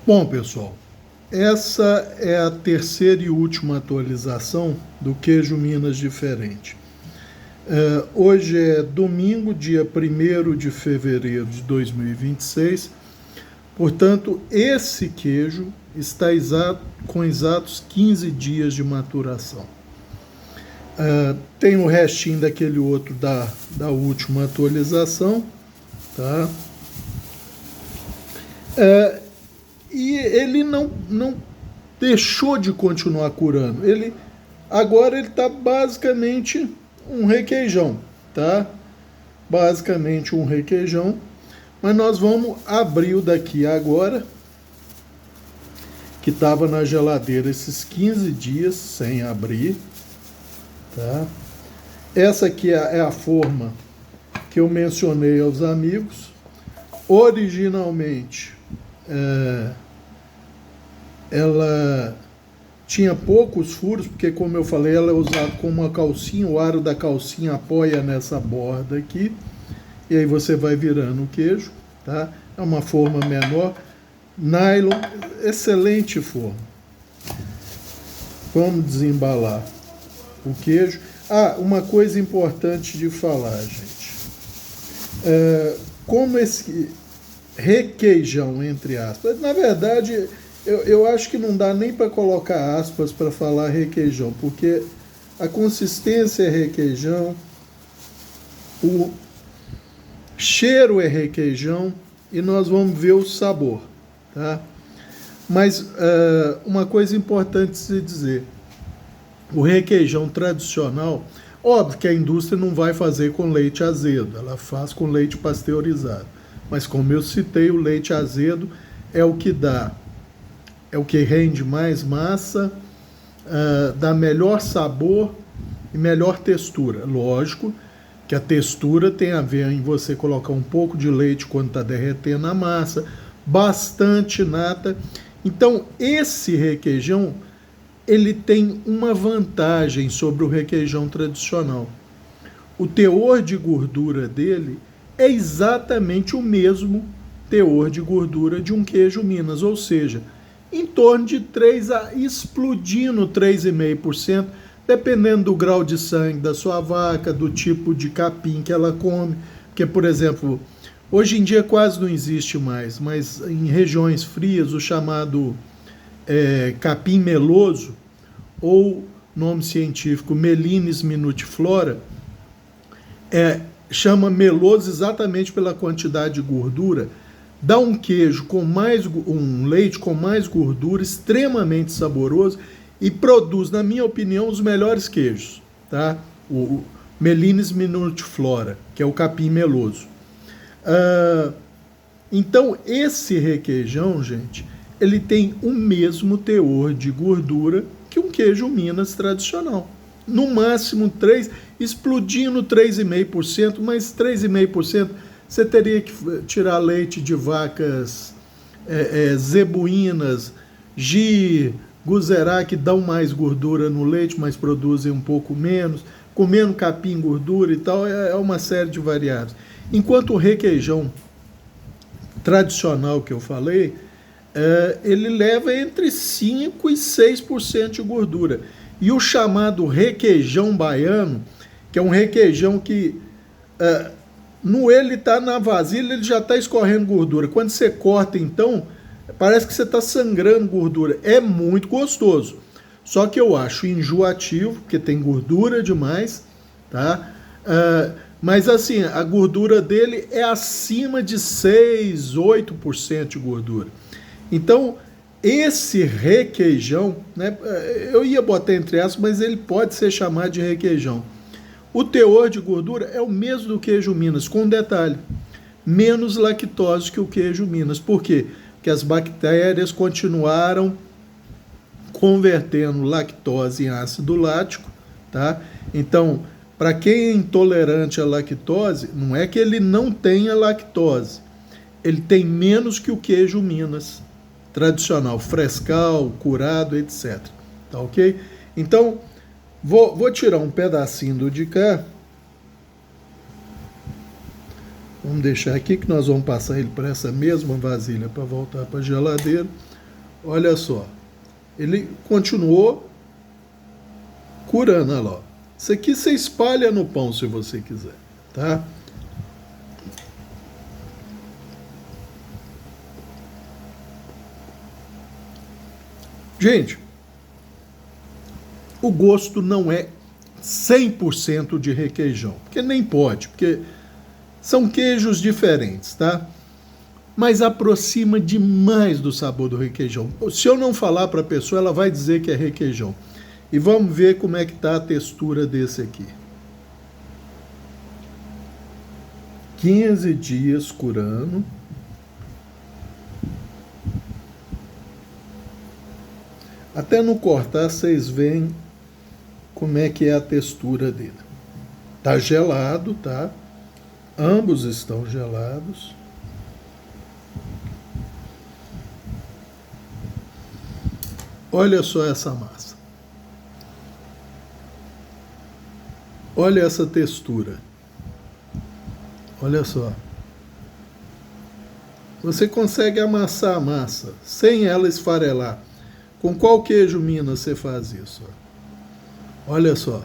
Bom, pessoal, essa é a terceira e última atualização do queijo Minas diferente. Hoje é domingo, dia 1º de fevereiro de 2026. Portanto, esse queijo está com exatos 15 dias de maturação. Tem o restinho daquele outro da última atualização, tá? E ele não deixou de continuar curando. Agora ele está basicamente um requeijão, tá? Basicamente um requeijão. Mas nós vamos abrir o daqui agora, que estava na geladeira esses 15 dias sem abrir, tá? Essa aqui é a forma que eu mencionei aos amigos. Originalmente, ela tinha poucos furos, porque, como eu falei, ela é usada como uma calcinha, o aro da calcinha apoia nessa borda aqui, e aí você vai virando o queijo, tá? É uma forma menor, nylon, excelente forma. Vamos desembalar o queijo. Uma coisa importante de falar, gente. Como esse requeijão, entre aspas, na verdade, eu acho que não dá nem para colocar aspas para falar requeijão, porque a consistência é requeijão, o cheiro é requeijão e nós vamos ver o sabor, tá? Mas uma coisa importante se dizer, o requeijão tradicional, óbvio que a indústria não vai fazer com leite azedo, ela faz com leite pasteurizado. Mas como eu citei, o leite azedo é o que rende mais massa, dá melhor sabor e melhor textura. Lógico que a textura tem a ver em você colocar um pouco de leite quando está derretendo a massa, bastante nata. Então, esse requeijão, ele tem uma vantagem sobre o requeijão tradicional. O teor de gordura dele é exatamente o mesmo teor de gordura de um queijo Minas, ou seja, em torno de 3 a explodindo 3,5%, dependendo do grau de sangue da sua vaca, do tipo de capim que ela come, porque, por exemplo, hoje em dia quase não existe mais, mas em regiões frias o chamado capim meloso, ou nome científico Melines minutiflora, chama meloso exatamente pela quantidade de gordura, dá um queijo um leite com mais gordura, extremamente saboroso, e produz, na minha opinião, os melhores queijos, tá? O Melines minutiflora, que é o capim meloso. Então, esse requeijão, gente, ele tem o mesmo teor de gordura que um queijo Minas tradicional. No máximo 3, explodindo 3,5%, mas 3,5% você teria que tirar leite de vacas zebuínas, Ghee, Guzerá, que dão mais gordura no leite, mas produzem um pouco menos, comendo capim, gordura e tal, é uma série de variáveis. Enquanto o requeijão tradicional que eu falei, ele leva entre 5% e 6% de gordura. E o chamado requeijão baiano, que é um requeijão que ele está na vasilha, ele já está escorrendo gordura. Quando você corta, então, parece que você está sangrando gordura. É muito gostoso. Só que eu acho enjoativo, porque tem gordura demais, tá? Mas assim, a gordura dele é acima de 6%, 8% de gordura. Então, esse requeijão, né, eu ia botar entre aspas, mas ele pode ser chamado de requeijão. O teor de gordura é o mesmo do queijo Minas, com um detalhe, menos lactose que o queijo Minas. Por quê? Porque as bactérias continuaram convertendo lactose em ácido lático, tá? Então, para quem é intolerante à lactose, não é que ele não tenha lactose, ele tem menos que o queijo Minas tradicional, frescal, curado, etc. Tá ok? Então, vou tirar um pedacinho do de cá. Vamos deixar aqui que nós vamos passar ele para essa mesma vasilha para voltar para a geladeira. Olha só. Ele continuou curando, olha lá. Isso aqui você espalha no pão se você quiser, tá? Gente, o gosto não é 100% de requeijão, porque nem pode, porque são queijos diferentes, tá? Mas aproxima demais do sabor do requeijão. Se eu não falar para a pessoa, ela vai dizer que é requeijão. E vamos ver como é que tá a textura desse aqui. 15 dias curando. Até no cortar, vocês veem como é que é a textura dele. Tá gelado, tá? Ambos estão gelados. Olha só essa massa. Olha essa textura. Olha só. Você consegue amassar a massa sem ela esfarelar. Com qual queijo Minas você faz isso? Olha só.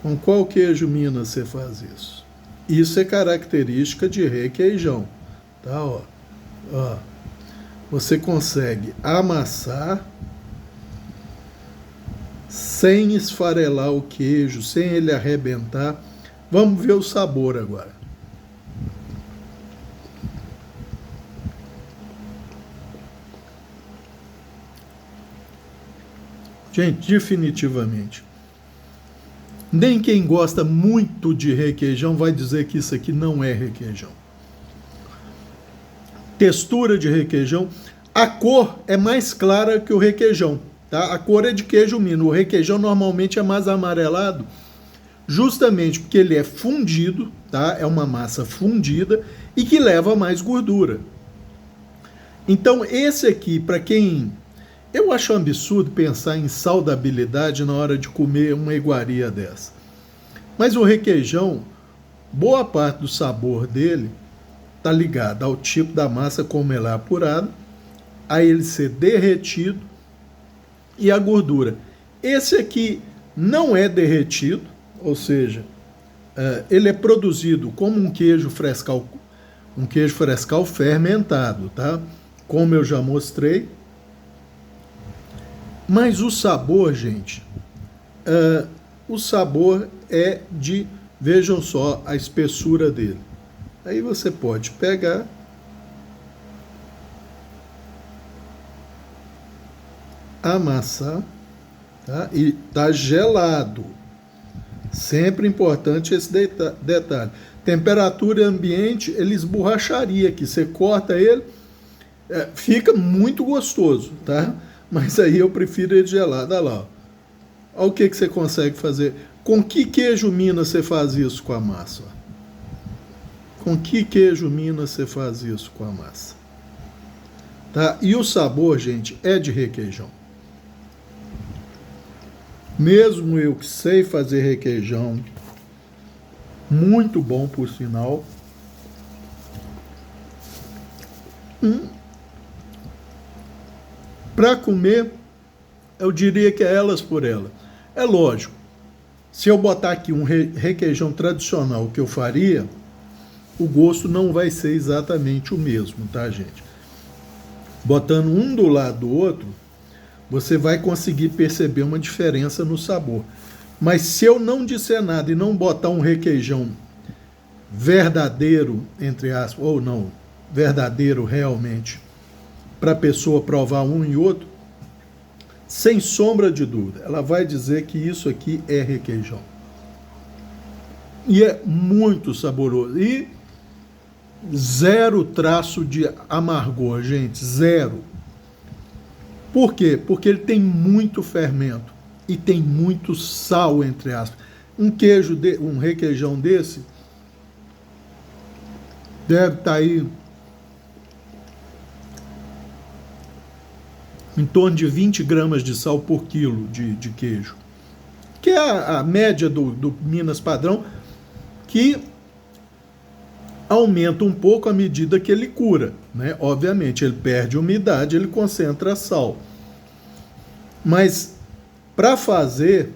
Com qual queijo Minas você faz isso? Isso é característica de requeijão. Tá, ó. Ó. Você consegue amassar sem esfarelar o queijo, sem ele arrebentar. Vamos ver o sabor agora. Gente, definitivamente. Nem quem gosta muito de requeijão vai dizer que isso aqui não é requeijão. Textura de requeijão. A cor é mais clara que o requeijão, tá? A cor é de queijo Minas. O requeijão normalmente é mais amarelado, justamente porque ele é fundido, tá? É uma massa fundida e que leva mais gordura. Então esse aqui, para quem... Eu acho um absurdo pensar em saudabilidade na hora de comer uma iguaria dessa. Mas o requeijão, boa parte do sabor dele está ligado ao tipo da massa, como ela é apurada, a ele ser derretido e a gordura. Esse aqui não é derretido, ou seja, ele é produzido como um queijo frescal fermentado, tá? Como eu já mostrei. Mas o sabor, gente, o sabor é de, vejam só a espessura dele. Aí você pode pegar, amassar, tá? E tá gelado. Sempre importante esse detalhe. Temperatura ambiente, ele esborracharia aqui. Você corta ele, fica muito gostoso, tá? Mas aí eu prefiro ele gelado. Olha lá. Olha o que você consegue fazer. Com que queijo Minas você faz isso com a massa? Com que queijo Minas você faz isso com a massa? Tá? E o sabor, gente, é de requeijão. Mesmo eu que sei fazer requeijão, muito bom por sinal, para comer, eu diria que é elas por elas. É lógico, se eu botar aqui um requeijão tradicional que eu faria, o gosto não vai ser exatamente o mesmo, tá, gente? Botando um do lado do outro, você vai conseguir perceber uma diferença no sabor. Mas se eu não disser nada e não botar um requeijão verdadeiro, entre aspas, ou não, verdadeiro realmente, para a pessoa provar um e outro, sem sombra de dúvida, ela vai dizer que isso aqui é requeijão. E é muito saboroso. E zero traço de amargor, gente, zero. Por quê? Porque ele tem muito fermento e tem muito sal, entre aspas. Um requeijão desse deve estar aí em torno de 20 gramas de sal por quilo de queijo, que é a média do Minas padrão, que aumenta um pouco à medida que ele cura, né? Obviamente, ele perde umidade, ele concentra sal. Mas para fazer,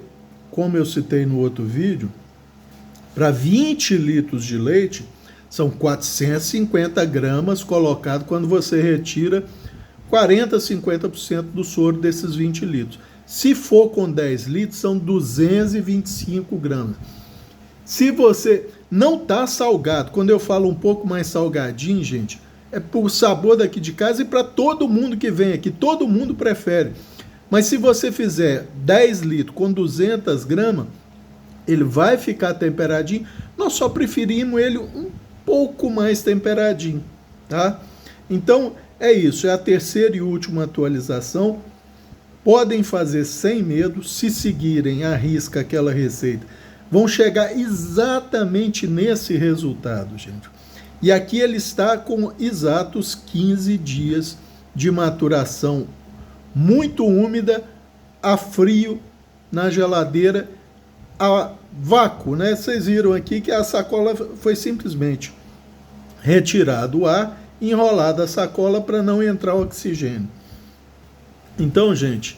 como eu citei no outro vídeo, para 20 litros de leite, são 450 gramas colocado quando você retira 40, 50% do soro desses 20 litros. Se for com 10 litros, são 225 gramas. Se você não está salgado, quando eu falo um pouco mais salgadinho, gente, é por sabor daqui de casa e para todo mundo que vem aqui, todo mundo prefere. Mas se você fizer 10 litros com 200 gramas, ele vai ficar temperadinho. Nós só preferimos ele um pouco mais temperadinho, tá? Então, é isso. É a terceira e última atualização. Podem fazer sem medo, se seguirem à risca aquela receita. Vão chegar exatamente nesse resultado, gente. E aqui ele está com exatos 15 dias de maturação muito úmida, a frio, na geladeira, a vácuo, né? Vocês viram aqui que a sacola foi simplesmente retirado o ar, enrolada a sacola para não entrar oxigênio. Então, gente,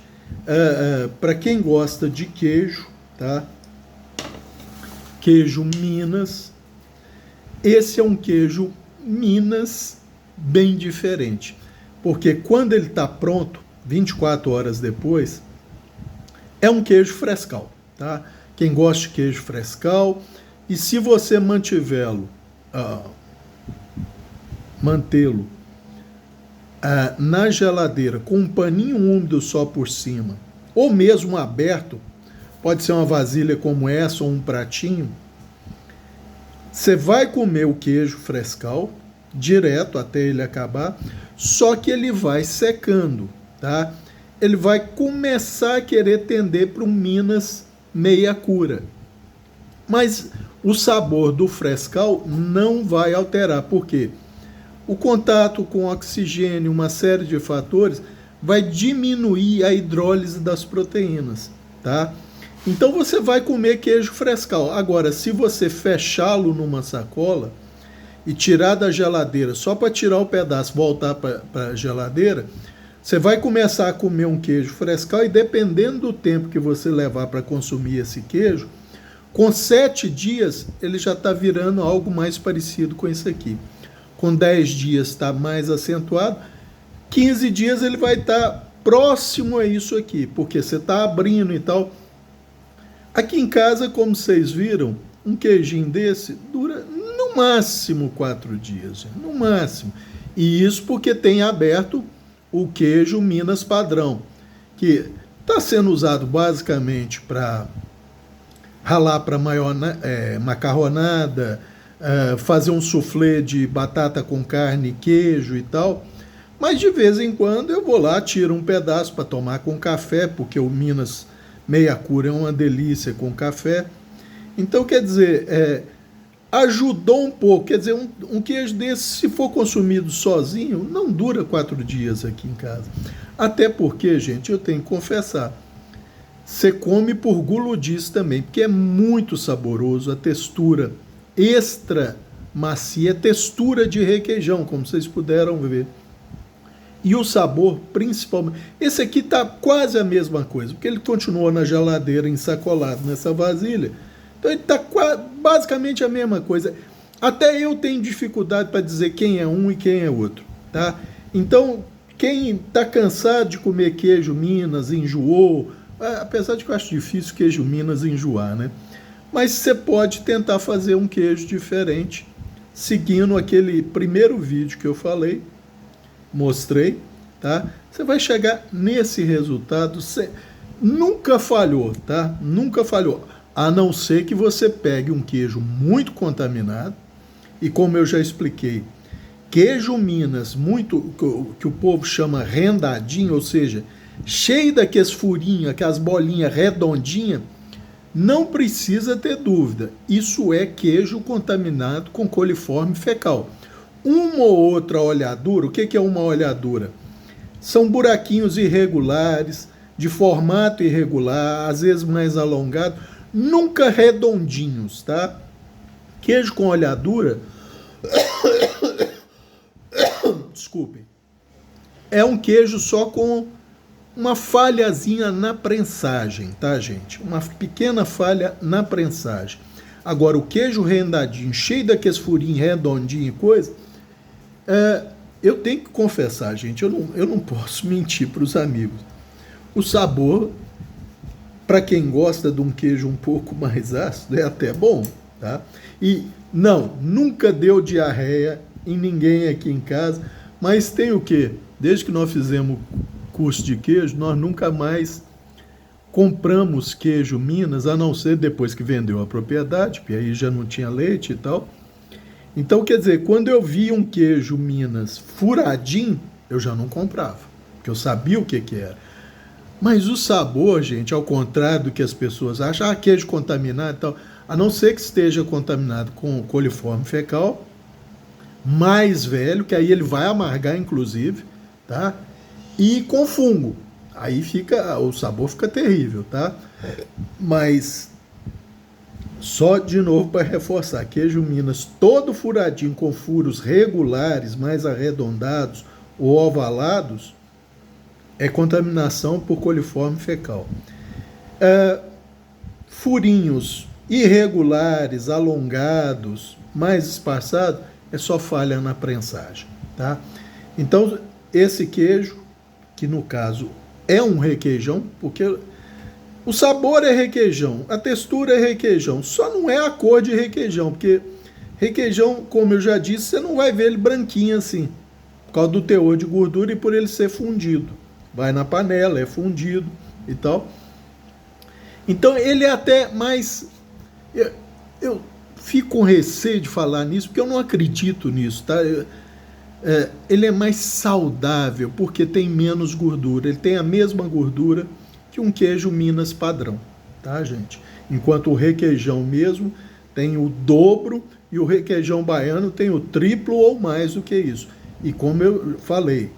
para quem gosta de queijo, tá? Queijo Minas, esse é um queijo Minas bem diferente, porque quando ele está pronto, 24 horas depois, é um queijo frescal, tá? Quem gosta de queijo frescal, e se você mantê-lo na geladeira com um paninho úmido só por cima, ou mesmo aberto, pode ser uma vasilha como essa ou um pratinho, você vai comer o queijo frescal direto até ele acabar, só que ele vai secando, tá? Ele vai começar a querer tender para um Minas meia cura. Mas o sabor do frescal não vai alterar, por quê? O contato com oxigênio, uma série de fatores, vai diminuir a hidrólise das proteínas, tá? Então você vai comer queijo frescal. Agora, se você fechá-lo numa sacola e tirar da geladeira, só para tirar o pedaço, voltar para a geladeira, você vai começar a comer um queijo frescal e dependendo do tempo que você levar para consumir esse queijo, com 7 dias ele já está virando algo mais parecido com isso aqui. Com 10 dias está mais acentuado, 15 dias ele vai estar próximo a isso aqui, porque você está abrindo e tal. Aqui em casa, como vocês viram, um queijinho desse dura no máximo 4 dias, no máximo. E isso porque tem aberto o queijo Minas padrão, que está sendo usado basicamente para ralar para macarronada, fazer um soufflé de batata com carne e queijo e tal. Mas de vez em quando eu vou lá, tiro um pedaço para tomar com café, porque o Minas meia cura é uma delícia com café. Então, quer dizer, ajudou um pouco. Quer dizer, um queijo desse, se for consumido sozinho, não dura 4 dias aqui em casa. Até porque, gente, eu tenho que confessar, você come por guludice também, porque é muito saboroso, a textura extra macia, textura de requeijão, como vocês puderam ver. E o sabor, principalmente, esse aqui está quase a mesma coisa, porque ele continuou na geladeira ensacolado nessa vasilha. Então ele está basicamente a mesma coisa. Até eu tenho dificuldade para dizer quem é um e quem é outro, tá? Então, quem está cansado de comer queijo Minas, enjoou, apesar de que eu acho difícil queijo Minas enjoar, né? Mas você pode tentar fazer um queijo diferente, seguindo aquele primeiro vídeo que eu falei, mostrei, tá? Você vai chegar nesse resultado, nunca falhou, tá? Nunca falhou, a não ser que você pegue um queijo muito contaminado, e como eu já expliquei, queijo Minas, que o povo chama rendadinho, ou seja, cheio daqueles furinhos, aquelas bolinhas redondinhas, não precisa ter dúvida, isso é queijo contaminado com coliforme fecal. Uma ou outra olhadura, o que é uma olhadura? São buraquinhos irregulares, de formato irregular, às vezes mais alongado, nunca redondinhos, tá? Queijo com olhadura, desculpem, é um queijo só com uma falhazinha na prensagem, tá, gente? Uma pequena falha na prensagem. Agora, o queijo rendadinho, cheio daqueles furinhos redondinhos e coisa, eu tenho que confessar, gente, eu não posso mentir para os amigos. O sabor, para quem gosta de um queijo um pouco mais ácido, é até bom, tá? E não, nunca deu diarreia em ninguém aqui em casa, mas tem o quê? Desde que nós fizemos curso de queijo, nós nunca mais compramos queijo Minas, a não ser depois que vendeu a propriedade, porque aí já não tinha leite e tal. Então, quer dizer, quando eu vi um queijo Minas furadinho, eu já não comprava, porque eu sabia o que era. Mas o sabor, gente, ao contrário do que as pessoas acham, queijo contaminado e tal, a não ser que esteja contaminado com coliforme fecal, mais velho, que aí ele vai amargar, inclusive, tá? E com fungo. Aí o sabor fica terrível, tá? Mas, só de novo para reforçar, queijo Minas todo furadinho com furos regulares, mais arredondados ou ovalados, é contaminação por coliforme fecal. Furinhos irregulares, alongados, mais espaçados, é só falha na prensagem, tá? Então, esse queijo, que no caso é um requeijão, porque o sabor é requeijão, a textura é requeijão, só não é a cor de requeijão, porque requeijão, como eu já disse, você não vai ver ele branquinho assim, por causa do teor de gordura e por ele ser fundido. Vai na panela, é fundido e tal. Então ele é até mais... Eu fico com receio de falar nisso, porque eu não acredito nisso, tá? Ele é mais saudável, porque tem menos gordura. Ele tem a mesma gordura que um queijo Minas padrão, tá, gente? Enquanto o requeijão mesmo tem o dobro e o requeijão baiano tem o triplo ou mais do que isso. E como eu falei,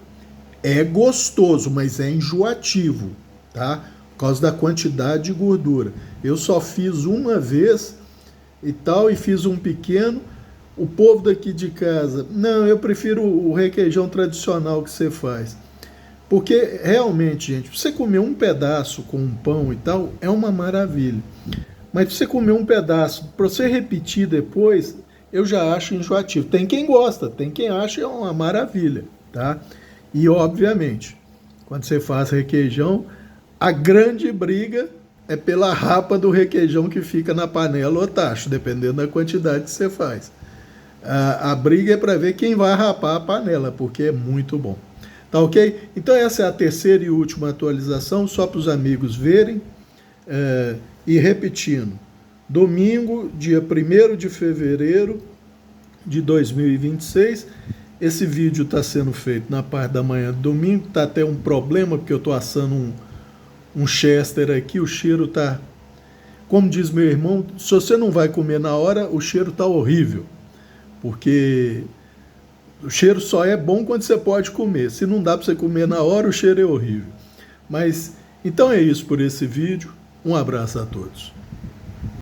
é gostoso, mas é enjoativo, tá? Por causa da quantidade de gordura. Eu só fiz uma vez e tal, e fiz um pequeno. O povo daqui de casa, não, eu prefiro o requeijão tradicional que você faz. Porque realmente, gente, você comer um pedaço com um pão e tal, é uma maravilha. Mas você comer um pedaço, para você repetir depois, eu já acho enjoativo. Tem quem gosta, tem quem acha é uma maravilha, tá? E, obviamente, quando você faz requeijão, a grande briga é pela rapa do requeijão que fica na panela ou tacho, dependendo da quantidade que você faz. A briga é para ver quem vai rapar a panela, porque é muito bom. Tá ok? Então essa é a terceira e última atualização, só para os amigos verem. E repetindo, domingo, dia 1º de fevereiro de 2026, esse vídeo está sendo feito na parte da manhã do domingo, está até um problema, porque eu estou assando um Chester aqui, o cheiro está... Como diz meu irmão, se você não vai comer na hora, o cheiro está horrível. Porque o cheiro só é bom quando você pode comer. Se não dá para você comer na hora, o cheiro é horrível. Mas, então é isso por esse vídeo. Um abraço a todos.